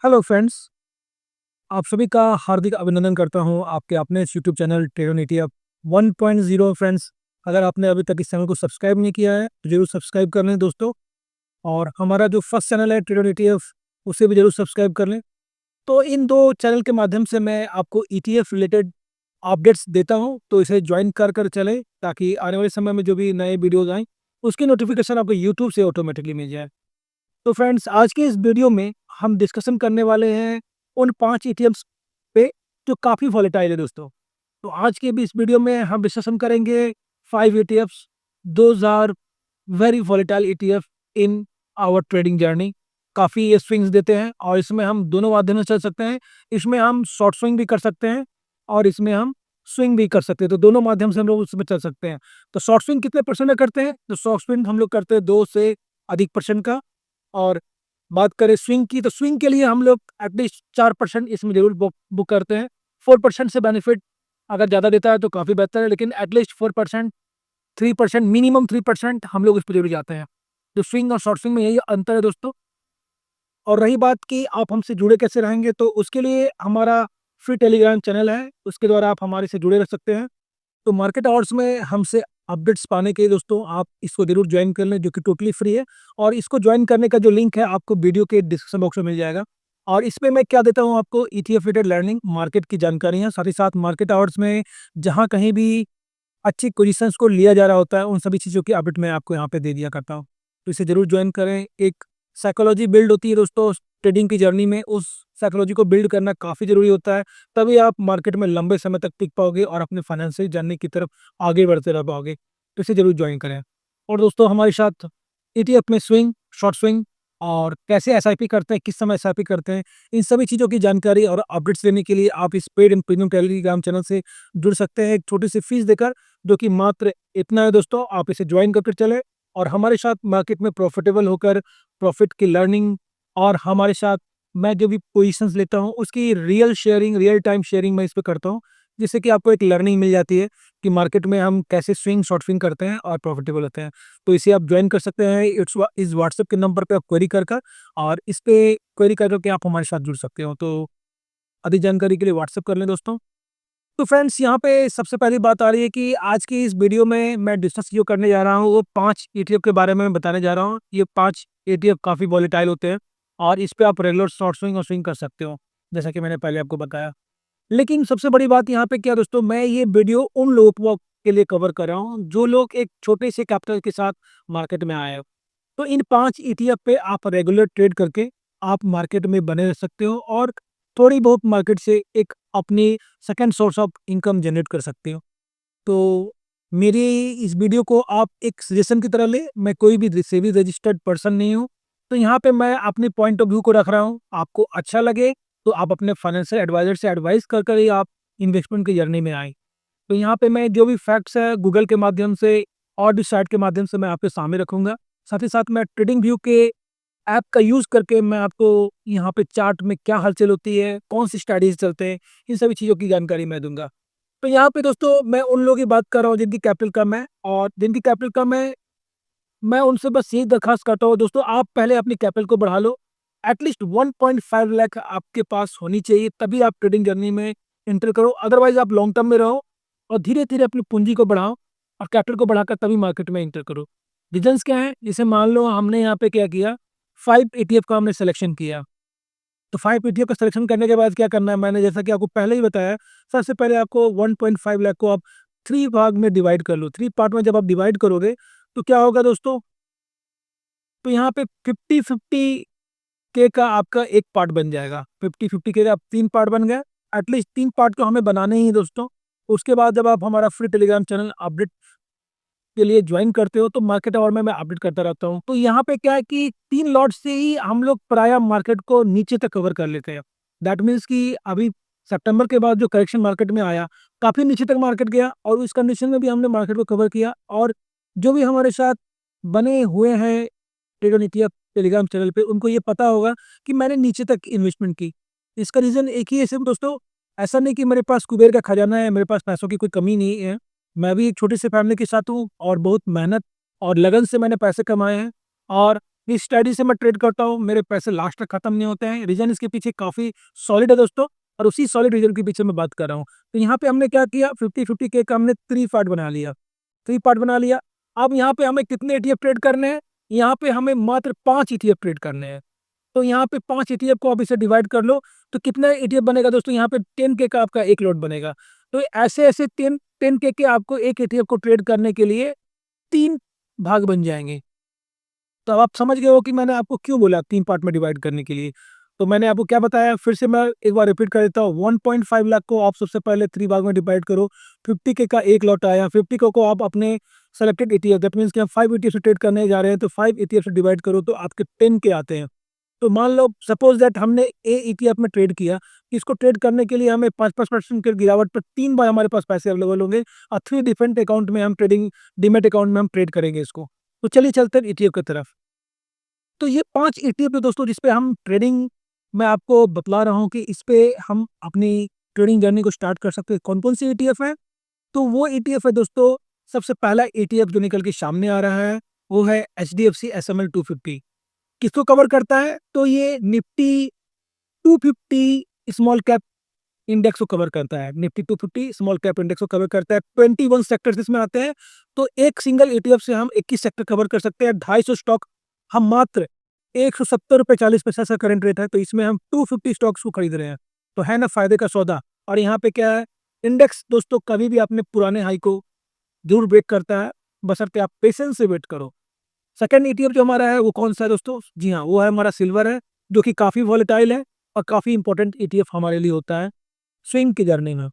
Hello friends, आप सभी का हार्दिक अभिनंदन करता हूं आपके अपने इस यूट्यूब चैनल ट्रेडन ETF 1.0। फ्रेंड्स, अगर आपने अभी तक इस चैनल को सब्सक्राइब नहीं किया है तो जरूर सब्सक्राइब कर लें दोस्तों। और हमारा जो फर्स्ट चैनल है ट्रेडन ETF, उसे भी जरूर सब्सक्राइब कर लें। तो इन दो चैनल के माध्यम से मैं आपको ETF रिलेटेड अपडेट्स देता हूं, तो इसे ज्वाइन कर कर चलें ताकि आने वाले समय में जो भी नए वीडियोज़ आएँ उसकी नोटिफिकेशन आपको यूट्यूब से ऑटोमेटिकली मिल जाए। तो फ्रेंड्स, आज के इस वीडियो में हम डिस्कशन करने वाले हैं उन 5 ईटीएम्स पे जो काफ़ी वॉलेटाइल है दोस्तों। तो आज के भी इस वीडियो में हम डिस्कशन करेंगे 5 ETFs, those are very volatile ETF in our trading journey. काफ़ी ये स्विंग्स देते हैं और इसमें हम दोनों माध्यम से चल सकते हैं। इसमें हम शॉर्ट स्विंग भी कर सकते हैं और इसमें हम स्विंग भी कर सकते हैं। तो दोनों माध्यम से हम लोग उसमें चल सकते हैं। तो शॉर्ट स्विंग कितने परसेंट में करते हैं? तो शॉर्ट स्विंग हम लोग करते हैं 2 से अधिक परसेंट का। और बात करें स्विंग की, तो स्विंग के लिए हम लोग एटलीस्ट 4% इसमें जरूर बुक करते हैं। 4% से बेनिफिट अगर ज़्यादा देता है तो काफ़ी बेहतर है, लेकिन एटलीस्ट 4%, 3%, मिनिमम 3% हम लोग इस पर जरूर जाते हैं। तो स्विंग और शॉर्ट स्विंग में यही अंतर है दोस्तों। और रही बात कि आप हमसे जुड़े कैसे रहेंगे, तो उसके लिए हमारा फ्री टेलीग्राम चैनल है, उसके द्वारा आप हमारे से जुड़े रह सकते हैं। तो मार्केट आवर्स में हमसे अपडेट्स पाने के लिए दोस्तों आप इसको जरूर ज्वाइन कर लें, जो कि टोटली फ्री है। और इसको ज्वाइन करने का जो लिंक है आपको वीडियो के डिस्क्रिप्शन बॉक्स में मिल जाएगा। और इसमें मैं क्या देता हूँ आपको, ETF रिलेटेड लर्निंग, मार्केट की जानकारियाँ, साथ ही साथ मार्केट आवर्स में जहाँ कहीं भी अच्छी पोजीशंस को लिया जा रहा होता है उन सभी चीज़ों की अपडेट मैं आपको यहाँ पे दे दिया करता हूँ। तो इसे ज़रूर ज्वाइन करें। एक साइकोलॉजी बिल्ड होती है दोस्तों ट्रेडिंग की जर्नी में, उस साइकोलॉजी को बिल्ड करना काफ़ी ज़रूरी होता है। तभी आप मार्केट में लंबे समय तक टिक पाओगे और अपने फाइनेंशियल जर्नी की तरफ आगे बढ़ते रह पाओगे। तो इसे ज़रूर ज्वाइन करें। और दोस्तों, हमारे साथ ETF में स्विंग, शॉर्ट स्विंग और कैसे SIP करते हैं, किस समय SIP करते हैं, इन सभी चीज़ों की जानकारी और अपडेट्स लेने के लिए आप इस paid and premium Telegram channel से जुड़ सकते हैं एक छोटी सी फीस देकर, जो कि मात्र इतना है दोस्तों। आप इसे ज्वाइन करके चले और हमारे साथ मार्केट में प्रॉफिटेबल होकर प्रॉफिट की लर्निंग और हमारे साथ मैं जो भी पोजीशंस लेता हूँ उसकी real sharing, real time sharing मैं इस पे करता हूँ, जिससे कि आपको एक लर्निंग मिल जाती है कि मार्केट में हम कैसे स्विंग, शॉर्ट स्विंग करते हैं और प्रॉफिटेबल होते हैं। तो इसे आप ज्वाइन कर सकते हैं। इस व्हाट्सएप के नंबर पे आप क्वेरी कर और इस पे क्वेरी करके आप हमारे साथ जुड़ सकते हो। तो अधिक जानकारी के लिए व्हाट्सएप कर लें दोस्तों। तो फ्रेंड्स, यहाँ पे सबसे पहली बात आ रही है कि आज की इस वीडियो में मैं डिस्कस जो करने जा रहा हूँ वो 5 ETF के बारे में मैं बताने जा रहा हूँ। ये 5 ETF काफ़ी वॉलेटाइल होते हैं और इस पे आप रेगुलर शॉर्ट स्विंग और स्विंग कर सकते हो, जैसा कि मैंने पहले आपको बताया। लेकिन सबसे बड़ी बात यहाँ पे क्या दोस्तों, मैं ये वीडियो उन लोगों के लिए कवर कर रहा हूँ जो लोग एक छोटे से कैपिटल के साथ मार्केट में आए हो। तो इन 5 ETF पे आप रेगुलर ट्रेड करके आप मार्केट में बने रह सकते हो और थोड़ी बहुत मार्केट से एक अपनी second source of income generate कर सकते हो। तो मेरी इस वीडियो को आप एक सजेशन की तरह ले, मैं कोई भी सेबी रजिस्टर्ड पर्सन नहीं हूँ। तो यहाँ पे मैं अपने पॉइंट ऑफ व्यू को रख रहा हूँ। आपको अच्छा लगे तो आप अपने फाइनेंशियल एडवाइजर से एडवाइस कर कर ही आप इन्वेस्टमेंट की जर्नी में आए। तो यहाँ पे मैं जो भी फैक्ट्स है गूगल के माध्यम से और भी साइट के माध्यम से मैं आपके सामने रखूंगा। साथ ही साथ मैं ट्रेडिंग व्यू के ऐप का यूज़ करके मैं आपको यहाँ पे चार्ट में क्या हलचल होती है, कौन सी स्ट्रैटेजी चलते हैं, इन सभी चीज़ों की जानकारी मैं दूंगा। तो यहाँ पे दोस्तों मैं उन लोगों की बात कर रहा हूँ जिनकी कैपिटल कम है, और जिनकी कैपिटल कम है मैं उनसे बस यही दरखास्त करता हूँ दोस्तों, आप पहले अपनी कैपिटल को बढ़ा लो। एटलीस्ट 1.5 लाख आपके पास होनी चाहिए, तभी आप ट्रेडिंग जर्नी में एंटर करो। अदरवाइज आप लॉन्ग टर्म में रहो और धीरे धीरे अपनी पूंजी को बढ़ाओ और कैपिटल को बढ़ाकर तभी मार्केट में एंटर करो। रीजंस क्या है, जैसे मान लो हमने यहाँ पे क्या किया, 5 ETF का हमने सिलेक्शन किया। तो 5 ETF का सिलेक्शन करने के बाद क्या करना है, मैंने जैसा कि आपको पहले ही बताया, सबसे पहले आपको 1.5 लाख को आप 3 भाग में डिवाइड कर लो। 3 पार्ट में जब आप डिवाइड करोगे तो क्या होगा दोस्तों, तो यहाँ पे 50-50 के का आपका एक पार्ट बन जाएगा। 50-50 के का आप 3 पार्ट बन गए। एटलीस्ट 3 पार्ट तो हमें बनाने ही हैं दोस्तों। उसके बाद जब आप हमारा फ्री टेलीग्राम चैनल अपडेट के लिए ज्वाइन करते हो तो मार्केट आवर में मैं अपडेट करता रहता हूँ। तो यहाँ पे क्या है कि 3 लॉट से ही हम लोग प्रायः मार्केट को नीचे तक कवर कर लेते हैं। दैट मीन्स कि अभी सितंबर के बाद जो करेक्शन मार्केट में आया, काफ़ी नीचे तक मार्केट गया और उस कंडीशन में भी हमने मार्केट को कवर किया। और जो भी हमारे साथ बने हुए हैं ट्रेडर ETF टेलीग्राम चैनल पे, उनको ये पता होगा कि मैंने नीचे तक इन्वेस्टमेंट की। इसका रीज़न एक ही है सिर्फ दोस्तों, ऐसा नहीं कि मेरे पास कुबेर का खजाना है, मेरे पास पैसों की कोई कमी नहीं है। मैं भी एक छोटी सी फैमिली के साथ हूँ और बहुत मेहनत और लगन से मैंने पैसे कमाए हैं। और इस स्ट्रैटेजी से मैं ट्रेड करता हूँ, मेरे पैसे लास्ट तक खत्म नहीं होते हैं। रीज़न इसके पीछे काफ़ी सॉलिड है दोस्तों, और उसी सॉलिड रीज़न के पीछे मैं बात कर रहा हूँ। तो यहाँ पे हमने क्या किया, 50-50 के का हमने 3 पार्ट बना लिया, 3 पार्ट बना लिया। अब यहाँ पे हमें कितने ईटीएफ ट्रेड करने हैं? यहाँ पे हमें मात्र 5 ईटीएफ ट्रेड करने हैं। तो यहाँ पे 5 ईटीएफ को आप इसे डिवाइड कर लो, तो कितना ईटीएफ बनेगा दोस्तों? यहाँ पे 10 के का आपका एक लॉट बनेगा। तो ऐसे-ऐसे 10 के आपको एक ईटीएफ को ट्रेड करने के लिए 3 भाग बन जाएँगे। तो अब आप समझ गए हो कि मैंने आपको क्यों बोला 3 पार्ट में डिवाइड करने के लिए। तो मैंने आपको क्या बताया, फिर से मैं एक बार रिपीट कर देता हूँ। 1.5 लाख को आप सबसे पहले 3 भाग में डिवाइड करो। 50 के का एक लॉट आया, 50 को आप अपने सेलेक्टेड ईटीएफ, दैट मीन्स कि आप 5 ईटीएफ से ट्रेड करने जा रहे हैं, तो 5 ईटीएफ से डिवाइड करो तो आपके 10 के आते हैं। तो मान लो सपोज दैट हमने ए ईटीएफ में ट्रेड किया, इसको ट्रेड करने के लिए हमें 5% की गिरावट पर 3 बार हमारे पास पैसे अवेलेबल होंगे, और 3 डिफरेंट अकाउंट में हम ट्रेडिंग, डीमैट अकाउंट में हम ट्रेड करेंगे इसको। तो चलिए चलते हैं ईटीएफ की तरफ। तो ये 5 ईटीएफ है दोस्तों, जिस पे हम ट्रेडिंग, मैं आपको बतला रहा हूँ कि इस पे हम अपनी ट्रेडिंग जर्नी को स्टार्ट कर सकते हैं। कौन-कौन सी ईटीएफ है? तो वो ईटीएफ है दोस्तों, सबसे पहला ईटीएफ जो निकल के सामने आ रहा है, वो है एचडीएफसी एसएमएल 250। किसको कवर करता है? तो ये निफ्टी 250 स्मॉल कैप इंडेक्स को कवर करता है। निफ्टी 250 स्मॉल कैप इंडेक्स को कवर करता है। 21 सेक्टर्स इसमें आते हैं। तो एक सिंगल ईटीएफ से हम 21 सेक्टर कवर कर सकते हैं। 250 स्टॉक हम मात्र ₹170.40 का करंट रेट है, तो इसमें हम 250 स्टॉक्स को खरीद रहे हैं। तो है ना फायदे का सौदा। और यहाँ पे क्या है, इंडेक्स दोस्तों कभी भी अपने पुराने हाई को जरूर ब्रेक करता है, बशर्ते आप पेशेंस से वेट करो। सेकंड ईटीएफ जो हमारा है वो कौन-सा है दोस्तों? जी हाँ, वो है हमारा सिल्वर है, जो कि काफ़ी वोलेटाइल है और काफ़ी इंपॉर्टेंट ईटीएफ हमारे लिए होता है स्विंग की जर्नी में।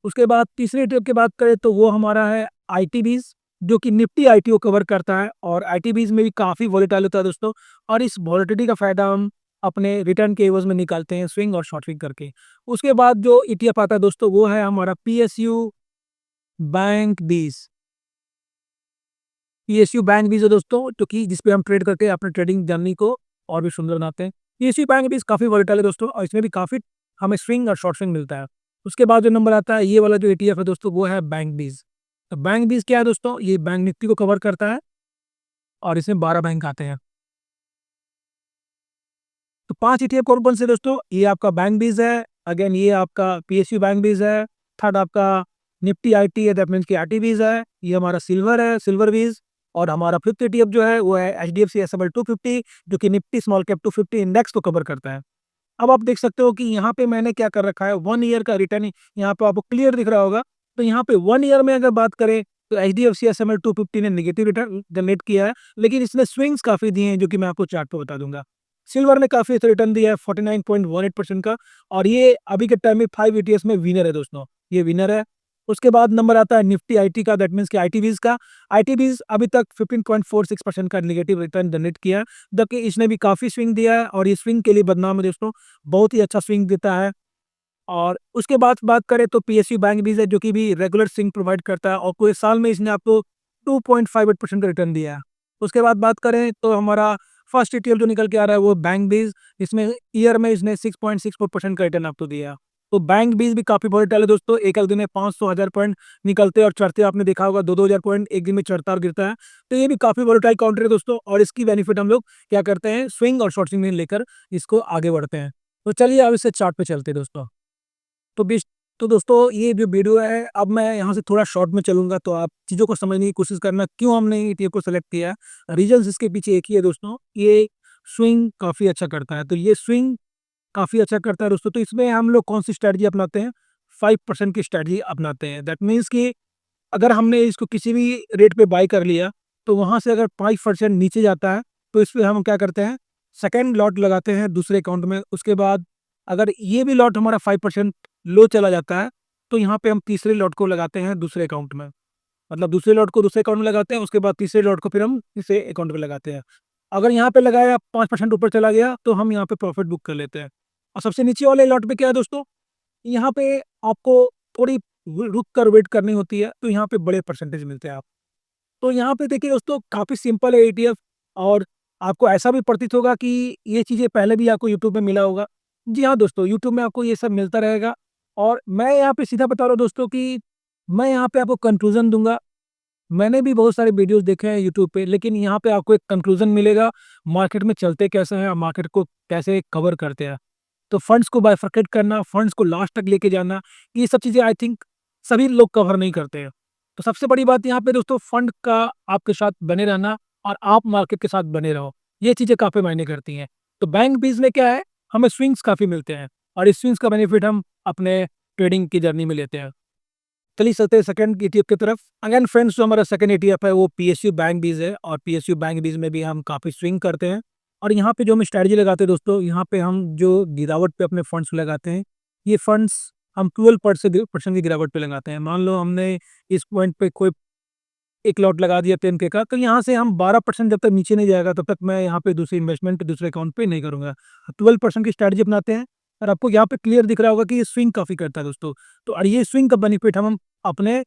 उसके बाद तीसरे ईटीएफ की बात करें तो वो हमारा है आईटीबीज़, जो कि निफ्टी आईटी को कवर करता है, और आईटीबीज़ में भी काफ़ी वोलेटाइल होता है दोस्तों, और इस वोलेटिलिटी का फ़ायदा हम अपने रिटर्न के एवज़ में निकालते हैं स्विंग और शॉर्ट स्विंग करके। उसके बाद जो ईटीएफ आता है दोस्तों, वो है हमारा पीएसयू बैंक बीज़। पीएसयू बैंक बीज़ है दोस्तों, जो कि जिस पे हम ट्रेड करके अपने ट्रेडिंग जर्नी को और भी सुंदर बनाते हैं। पीएसयू बैंक बीज़ काफ़ी वोलेटाइल है दोस्तों, और इसमें भी काफ़ी हमें स्विंग और शॉर्ट स्विंग मिलता है। उसके बाद जो नंबर आता है, ये वाला जो ईटीएफ है दोस्तों, वो है बैंक बीज़। तो बैंक बीज़ क्या है दोस्तों? ये बैंक निफ्टी को कवर करता है, और इसमें 12 बैंक आते हैं। तो 5 ईटीएफ कौन-कौन से दोस्तों? ये आपका बैंक बीज़ है, अगेन ये आपका पीएसयू बैंक बीज़ है, थर्ड आपका निफ्टी आईटी है, दैट मीन्स कि आईटी बीज़ है, ये हमारा सिल्वर है, सिल्वर बीज़, और हमारा फिफ्थ ईटीएफ जो है वो है एचडीएफसी एसएमएल 250, जो कि निफ्टी स्मॉल कैप 250 इंडेक्स को कवर करता है। अब आप देख सकते हो कि यहाँ पे मैंने क्या कर रखा है, 1 ईयर का रिटर्न यहाँ पे आपको क्लियर दिख रहा होगा। तो यहाँ पे 1 ईयर में अगर बात करें, तो एचडीएफसी एसएमएल 250 ने नेगेटिव रिटर्न जनरेट किया है, लेकिन इसने स्विंग्स काफ़ी दिए हैं, जो कि मैं आपको चार्ट पे बता दूँगा। सिल्वर ने काफ़ी अच्छा रिटर्न दिया है 49.18% का, और ये अभी के टाइम में 5 ईटीएस में विनर है दोस्तों, ये विनर है। उसके बाद नंबर आता है निफ्टी आईटी का, दैट मीन्स कि आईटीवीज़ का। आईटीवीज़ अभी तक 15.46% का नेगेटिव रिटर्न जनरेट किया है, जबकि इसने भी काफ़ी स्विंग दिया है, और ये स्विंग के लिए बदनाम है दोस्तों, बहुत ही अच्छा स्विंग देता है। और उसके बाद बात करें तो पीएसयू बैंक भी है, जो कि भी रेगुलर स्विंग प्रोवाइड करता है, और पूरे साल में इसने आपको 2.58% का रिटर्न दिया है। उसके बाद बात करें तो हमारा फर्स्ट ईटीएफ जो निकल के आ रहा है वो बैंक बीज, इसमें ईयर में इसने 6.64% का रिटर्न आपको दिया। तो बैंक बीज भी काफ़ी वोलेटाइल है दोस्तों, एक एक दिन में 500,000 पॉइंट निकलते और चढ़ते, आपने देखा होगा 2-2 हज़ार पॉइंट एक दिन में चढ़ता और गिरता है। तो ये भी काफ़ी वोलेटाइल काउंटर है दोस्तों, और इसकी बेनिफिट हम लोग क्या करते हैं, स्विंग और शॉर्ट स्विंग में लेकर इसको आगे बढ़ते हैं। तो चलिए अब इससे चार्ट पे चलते हैं दोस्तों। तो बीस तो दोस्तों ये जो वीडियो है, अब मैं यहाँ से थोड़ा शॉर्ट में चलूँगा, तो आप चीज़ों को समझने की कोशिश करना क्यों हमने ईटीएफ को सेलेक्ट किया है। रीज़न्स इसके पीछे एक ही है दोस्तों, ये स्विंग काफ़ी अच्छा करता है। तो ये स्विंग काफ़ी अच्छा करता है दोस्तों, तो इसमें हम लोग कौन-सी स्ट्रैटेजी अपनाते हैं, 5% की स्ट्रैटेजी अपनाते हैं। दैट मीन्स कि अगर हमने इसको किसी भी रेट पे बाय कर लिया, तो वहाँ से अगर 5% नीचे जाता है, तो इस पे हम क्या करते हैं, सेकंड लॉट लगाते हैं दूसरे अकाउंट में। उसके बाद अगर ये भी लॉट हमारा 5% लो चला जाता है, तो यहाँ पे हम तीसरे लॉट को लगाते हैं दूसरे अकाउंट में। मतलब दूसरे लॉट को दूसरे अकाउंट में लगाते हैं, उसके बाद तीसरे लॉट को फिर हम तीसरे अकाउंट में लगाते हैं। अगर यहाँ पे लगाया 5% ऊपर चला गया, तो हम यहाँ पे प्रॉफिट बुक कर लेते हैं। और सबसे नीचे वाले लॉट पे क्या है दोस्तों, यहाँ पे आपको थोड़ी रुक कर वेट करनी होती है, तो यहाँ पे बड़े परसेंटेज मिलते हैं आप। तो यहाँ पे देखिए दोस्तों, काफ़ी सिंपल है ईटीएफ, और आपको ऐसा भी प्रतीत होगा कि ये चीज़ें पहले भी आपको यूट्यूब में मिला होगा। जी हाँ दोस्तों, यूट्यूब में आपको ये सब मिलता रहेगा, और मैं यहाँ पे सीधा बता रहा हूँ दोस्तों कि मैं यहाँ पे आपको कंक्लूज़न दूँगा मैंने भी बहुत सारे वीडियोस देखे हैं यूट्यूब पे, लेकिन यहाँ पे आपको एक कंक्लूजन मिलेगा मार्केट में चलते कैसे हैं और मार्केट को कैसे कवर करते हैं। तो फंड्स को बाइफरकेट करना, फंड्स को लास्ट तक लेके जाना, ये सब चीज़ें आई थिंक सभी लोग कवर नहीं करते हैं। तो सबसे बड़ी बात यहाँ पे दोस्तों, फंड का आपके साथ बने रहना और आप मार्केट के साथ बने रहो, ये चीज़ें काफ़ी मायने करती हैं। तो बैंक बीज में क्या है, हमें स्विंग्स काफ़ी मिलते हैं और इस स्विंग्स का बेनिफिट हम अपने ट्रेडिंग की जर्नी में लेते हैं। चलिए चलते हैं सेकंड ईटीएफ की तरफ। अगेन फ्रेंड्स, जो हमारा सेकंड ईटीएफ है वो पीएसयू बैंक बीज है और पीएसयू बैंक बीज में भी हम काफ़ी स्विंग करते हैं। और यहाँ पे जो हम स्ट्रैटेजी लगाते हैं दोस्तों, यहाँ पे हम जो गिरावट पे अपने फंड्स लगाते हैं, ये फंड्स हम 12% की गिरावट पे लगाते हैं। मान लो हमने इस पॉइंट पे कोई एक लॉट लगा दिया 10K का, तो यहाँ से हम 12% जब तक नीचे नहीं जाएगा तब तक मैं यहाँ पे दूसरी इन्वेस्टमेंट दूसरे अकाउंट पे नहीं करूंगा। 12% की स्ट्रैटेजी अपनाते हैं और आपको यहाँ पे क्लियर दिख रहा होगा कि ये स्विंग काफ़ी करता है दोस्तों। तो और ये स्विंग का बेनिफिट हम अपने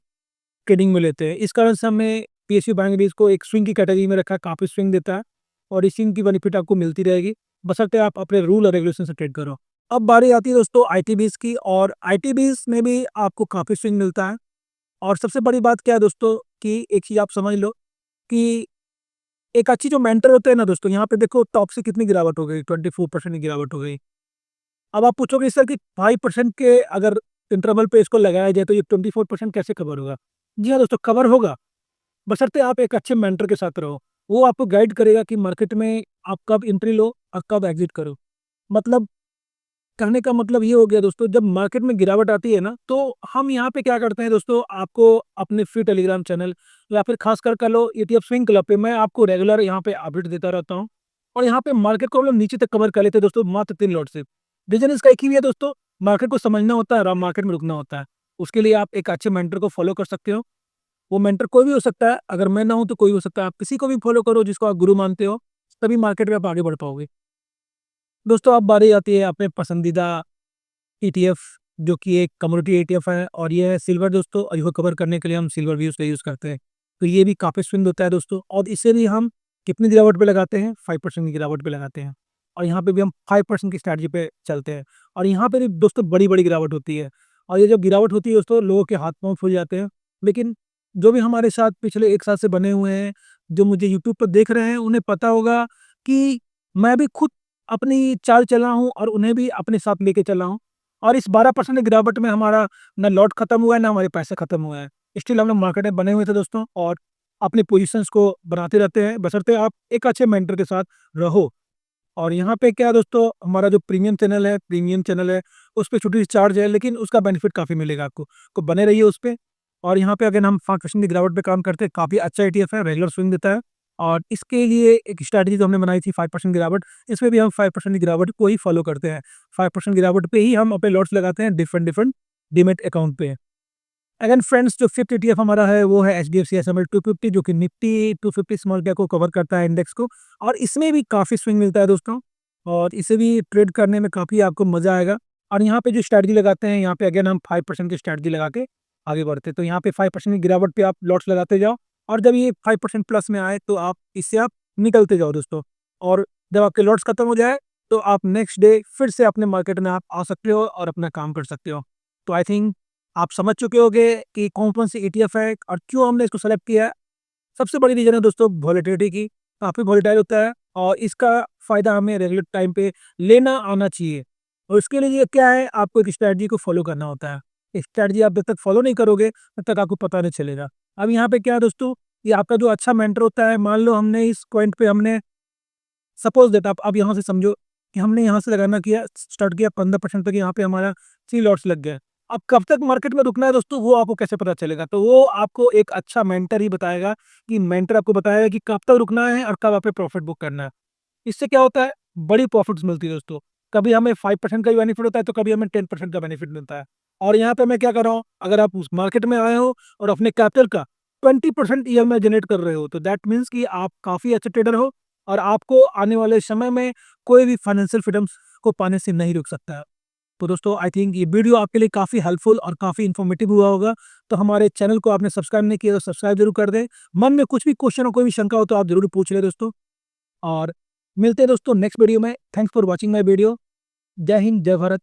ट्रेडिंग में लेते हैं। इस कारण से हमने पीएसयू बैंक भी इसको एक स्विंग की कैटेगरी में रखा है, काफ़ी स्विंग देता है और इस स्विंग की बेनिफिट आपको मिलती रहेगी, बशर्ते आप अपने रूल और रेगुलेशन से ट्रेड करो। अब बारी आती है दोस्तों आईटीबीज की, और आईटीबीज में भी आपको काफ़ी स्विंग मिलता है। और सबसे बड़ी बात क्या है दोस्तों कि एक चीज़ आप समझ लो कि एक अच्छी जो मेंटर होते हैं ना दोस्तों, यहाँ पे देखो टॉप से कितनी गिरावट हो गई, 24% की गिरावट हो गई। अब आप पूछोगे सर कि 5% के अगर इंटरवल पे इसको लगाया जाए तो ये 24% कैसे कवर होगा? जी हाँ दोस्तों, कवर होगा, बशर्ते आप एक अच्छे मेंटर के साथ रहो। वो आपको गाइड करेगा कि मार्केट में आप कब एंट्री लो और कब एग्जिट करो। मतलब कहने का मतलब ये हो गया दोस्तों, जब मार्केट में गिरावट आती है ना, तो हम यहाँ पे क्या करते हैं दोस्तों, आपको अपने फ्री टेलीग्राम चैनल या फिर खासकर कर लो ईटीएफ स्विंग क्लब पे मैं आपको रेगुलर यहाँ पे अपडेट देता रहता हूँ। और यहाँ पे मार्केट को हम लोग नीचे तक कवर कर लेते हैं दोस्तों, मात्र 3 लॉट से। रीजन इसका एक ही है दोस्तों, मार्केट को समझना होता है और मार्केट में रुकना होता है। उसके लिए आप एक अच्छे मेंटर को फॉलो कर सकते हो। वो मेंटर कोई भी हो सकता है, अगर मैं ना हूं तो कोई हो सकता है। आप किसी को भी फॉलो करो जिसको आप गुरु मानते हो, तभी मार्केट में आप आगे बढ़ पाओगे। दोस्तों अब बारी आती है अपने पसंदीदा ईटीएफ, जो कि एक कमोडिटी ईटीएफ है और ये है सिल्वर दोस्तों, और इसको कवर करने के लिए हम सिल्वर व्यूज का यूज़ करते हैं। तो ये भी काफ़ी स्विंग होता है दोस्तों, और इसे भी हम कितनी गिरावट पे लगाते हैं, 5% की गिरावट पे लगाते हैं। और यहाँ पे भी हम 5% की स्ट्रैटेजी पे चलते हैं और यहाँ पे भी दोस्तों बड़ी बड़ी गिरावट होती है। और ये जब गिरावट होती है दोस्तों, लोगों के हाथ पाँव फूल जाते हैं। लेकिन जो भी हमारे साथ पिछले 1 साल से बने हुए हैं, जो मुझे यूट्यूब पर देख रहे हैं, उन्हें पता होगा कि मैं भी खुद अपनी चाल चला हूँ और उन्हें भी अपने साथ लेके चला हूँ। और इस 12% की गिरावट में हमारा ना लॉट खत्म हुआ है, ना हमारे पैसे खत्म हुए हैं। स्टिल हम लोग मार्केट में बने हुए थे दोस्तों और अपनी पोजीशंस को बनाते रहते हैं, बशर्ते आप एक अच्छे मेंटर के साथ रहो। और यहाँ पे क्या है दोस्तों, हमारा जो प्रीमियम चैनल है, उस पे छोटी सी चार्ज है, लेकिन उसका बेनिफिट काफ़ी मिलेगा आपको। तो बने रहिए उस पे। और यहाँ पे अगर हम 5% की गिरावट पे काम करते हैं, काफ़ी अच्छा ईटीएफ है, रेगुलर स्विंग देता है। और इसके लिए एक स्ट्रैटेजी जो हमने बनाई थी 5% गिरावट, इसमें भी हम 5% की गिरावट को ही फॉलो करते हैं। 5% गिरावट पे ही हम अपने लॉट्स लगाते हैं डिफरेंट डिफरेंट डीमैट अकाउंट पे। अगेन फ्रेंड्स, जो फिफ्थ ईटीएफ हमारा है वो है एचडीएफसी एसएमएल 250, जो कि निफ्टी 250 स्मॉल कैप को कवर करता है, इंडेक्स को। और इसमें भी काफ़ी स्विंग मिलता है दोस्तों, और इसे भी ट्रेड करने में काफ़ी आपको मज़ा आएगा। और यहाँ पे जो स्ट्रैटेजी लगाते हैं, यहाँ पे अगेन हम 5% की स्ट्रैटेजी लगा के आगे बढ़ते हैं। तो यहाँ पे 5% की गिरावट पे आप लॉट्स लगाते जाओ, और जब ये 5% प्लस में आए तो आप इससे आप निकलते जाओ दोस्तों। और जब आपके लॉट्स खत्म हो जाए तो आप नेक्स्ट डे फिर से अपने मार्केट में आप आ सकते हो और अपना काम कर सकते हो। तो आई थिंक आप समझ चुके होंगे कि कौन-कौन सी ईटीएफ है और क्यों हमने इसको सेलेक्ट किया है। सबसे बड़ी रीज़न है दोस्तों वोलेटिलिटी की, काफ़ी वोलेटाइल होता है और इसका फ़ायदा हमें रेगुलर टाइम पे लेना आना चाहिए। और उसके लिए क्या है, आपको एक स्ट्रैटेजी को फ़ॉलो करना होता है। स्ट्रैटेजी आप जब तक फ़ॉलो नहीं करोगे, तब तक आपको पता नहीं चलेगा। अब यहाँ पे क्या है दोस्तों, कि आपका जो अच्छा मेंटर होता है, मान लो हमने इस पॉइंट पे हमने सपोज़ दैट आप अब यहाँ से समझो कि हमने यहाँ से लगाना किया स्टार्ट किया 15% तक, यहाँ पे हमारा 3 लॉट्स लग गए। अब कब तक मार्केट में रुकना है दोस्तों, वो आपको कैसे पता चलेगा? तो वो आपको एक अच्छा मेंटर ही बताएगा, कि मेंटर आपको बताएगा कि कब तक रुकना है और कब आपको प्रॉफिट बुक करना है। इससे क्या होता है, बड़ी प्रॉफिट्स मिलती है दोस्तों। कभी हमें 5% का ही बेनिफिट होता है, तो कभी हमें 10% का बेनिफिट मिलता है। और यहाँ पे मैं क्या कर रहा हूँ, अगर आप उस मार्केट में आए हो और अपने कैपिटल का 20% ईएमआई जनरेट कर रहे हो, तो दैट मीन्स कि आप काफ़ी अच्छे ट्रेडर हो और आपको आने वाले समय में कोई भी फाइनेंशियल फ्रीडम्स को पाने से नहीं रुक सकता है। तो दोस्तों आई थिंक ये वीडियो आपके लिए काफ़ी हेल्पफुल और काफ़ी इन्फॉर्मेटिव हुआ होगा। तो हमारे चैनल को आपने सब्सक्राइब नहीं किया तो सब्सक्राइब जरूर कर दें। मन में कुछ भी क्वेश्चन हो, कोई भी शंका हो तो आप जरूर पूछ लें दोस्तों। और मिलते हैं दोस्तों नेक्स्ट वीडियो में। Thanks for watching my video. जय हिंद, जय भारत।